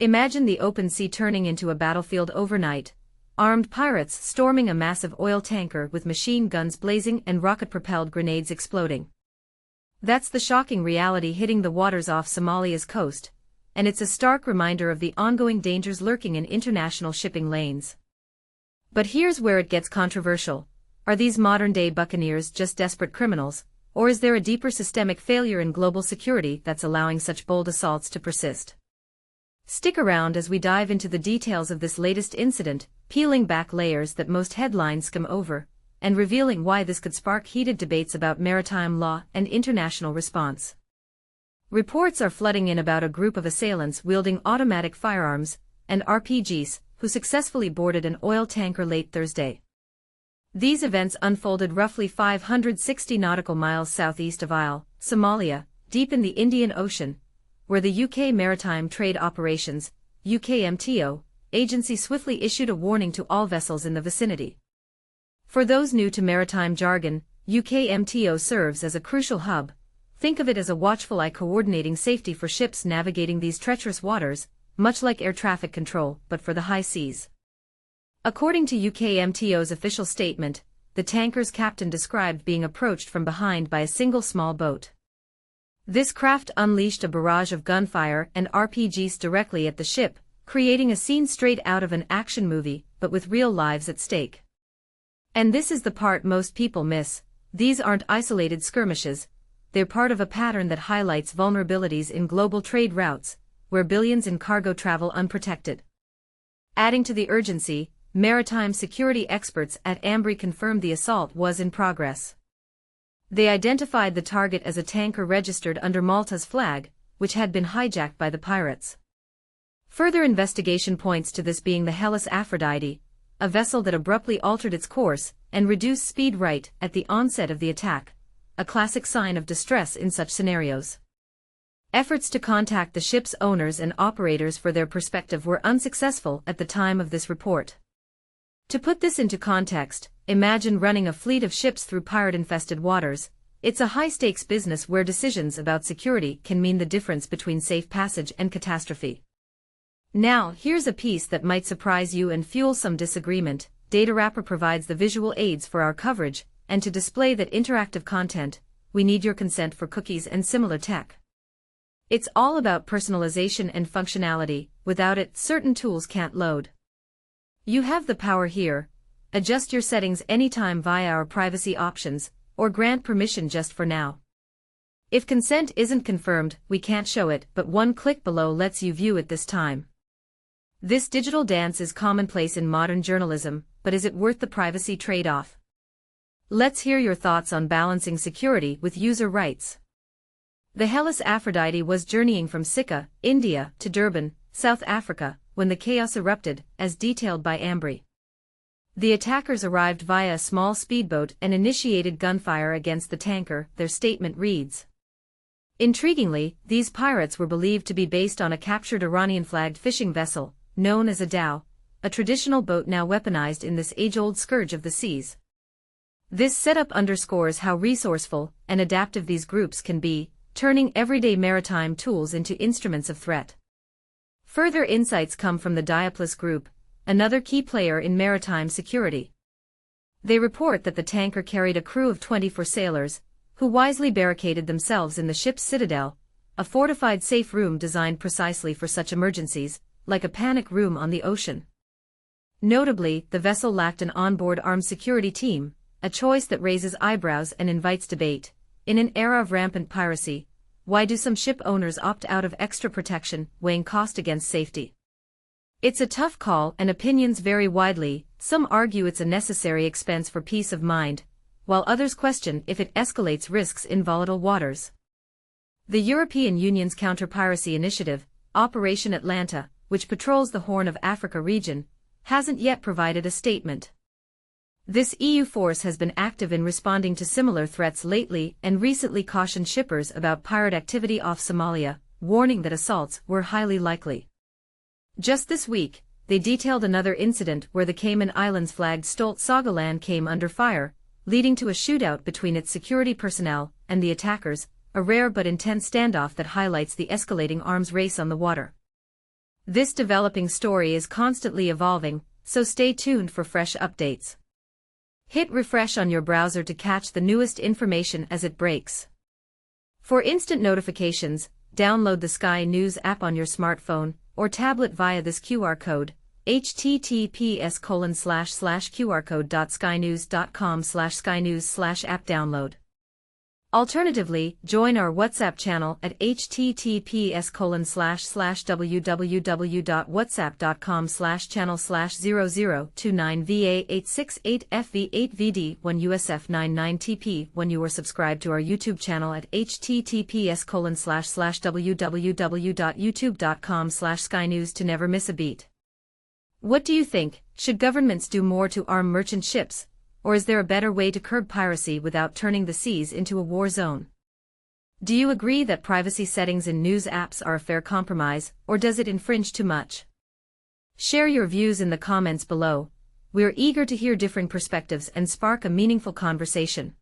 Imagine the open sea turning into a battlefield overnight, armed pirates storming a massive oil tanker with machine guns blazing and rocket-propelled grenades exploding. That's the shocking reality hitting the waters off Somalia's coast, and it's a stark reminder of the ongoing dangers lurking in international shipping lanes. But here's where it gets controversial. Are these modern-day buccaneers just desperate criminals, or is there a deeper systemic failure in global security that's allowing such bold assaults to persist? Stick around as we dive into the details of this latest incident, peeling back layers that most headlines skim over, and revealing why this could spark heated debates about maritime law and international response. Reports are flooding in about a group of assailants wielding automatic firearms and RPGs who successfully boarded an oil tanker late Thursday. These events unfolded roughly 560 nautical miles southeast of Eyl, Somalia, deep in the Indian Ocean, where the UK Maritime Trade Operations (UKMTO) agency swiftly issued a warning to all vessels in the vicinity. For those new to maritime jargon, UKMTO serves as a crucial hub. Think of it as a watchful eye coordinating safety for ships navigating these treacherous waters, much like air traffic control, but for the high seas. According to UKMTO's official statement, the tanker's captain described being approached from behind by a single small boat. This craft unleashed a barrage of gunfire and RPGs directly at the ship, creating a scene straight out of an action movie, but with real lives at stake. And this is the part most people miss: these aren't isolated skirmishes, they're part of a pattern that highlights vulnerabilities in global trade routes, where billions in cargo travel unprotected. Adding to the urgency, maritime security experts at Ambrey confirmed the assault was in progress. They identified the target as a tanker registered under Malta's flag, which had been hijacked by the pirates. Further investigation points to this being the Hellas Aphrodite, a vessel that abruptly altered its course and reduced speed right at the onset of the attack, a classic sign of distress in such scenarios. Efforts to contact the ship's owners and operators for their perspective were unsuccessful at the time of this report. To put this into context, imagine running a fleet of ships through pirate-infested waters. It's a high-stakes business where decisions about security can mean the difference between safe passage and catastrophe. Now, here's a piece that might surprise you and fuel some disagreement. DataWrapper provides the visual aids for our coverage, and to display that interactive content, we need your consent for cookies and similar tech. It's all about personalization and functionality. Without it, certain tools can't load. You have the power here. Adjust your settings anytime via our privacy options, or grant permission just for now. If consent isn't confirmed, we can't show it, but one click below lets you view it this time. This digital dance is commonplace in modern journalism, but is it worth the privacy trade-off? Let's hear your thoughts on balancing security with user rights. The Hellas Aphrodite was journeying from Sikka, India, to Durban, South Africa, when the chaos erupted, as detailed by Ambrey. The attackers arrived via a small speedboat and initiated gunfire against the tanker, their statement reads. Intriguingly, these pirates were believed to be based on a captured Iranian-flagged fishing vessel, known as a dhow, a traditional boat now weaponized in this age-old scourge of the seas. This setup underscores how resourceful and adaptive these groups can be, turning everyday maritime tools into instruments of threat. Further insights come from the Diaplous Group, another key player in maritime security. They report that the tanker carried a crew of 24 sailors, who wisely barricaded themselves in the ship's citadel, a fortified safe room designed precisely for such emergencies, like a panic room on the ocean. Notably, the vessel lacked an onboard armed security team, a choice that raises eyebrows and invites debate. In an era of rampant piracy, why do some ship owners opt out of extra protection, weighing cost against safety? It's a tough call and opinions vary widely. Some argue it's a necessary expense for peace of mind, while others question if it escalates risks in volatile waters. The European Union's counter-piracy initiative, Operation Atalanta, which patrols the Horn of Africa region, hasn't yet provided a statement. This EU force has been active in responding to similar threats lately and recently cautioned shippers about pirate activity off Somalia, warning that assaults were highly likely. Just this week, they detailed another incident where the Cayman Islands-flagged Stolt Sagaland came under fire, leading to a shootout between its security personnel and the attackers, a rare but intense standoff that highlights the escalating arms race on the water. This developing story is constantly evolving, so stay tuned for fresh updates. Hit refresh on your browser to catch the newest information as it breaks. For instant notifications, download the Sky News app on your smartphone or tablet via this QR code, https://qrcode.skynews.com/skynews/app download. Alternatively, join our WhatsApp channel at https://whatsapp.com/channel/0029VA868FV8VD1USF99TP when you are subscribed to our YouTube channel at https://www.youtube.com/skynews to never miss a beat. What do you think? Should governments do more to arm merchant ships, or is there a better way to curb piracy without turning the seas into a war zone? Do you agree that privacy settings in news apps are a fair compromise, or does it infringe too much? Share your views in the comments below. We're eager to hear differing perspectives and spark a meaningful conversation.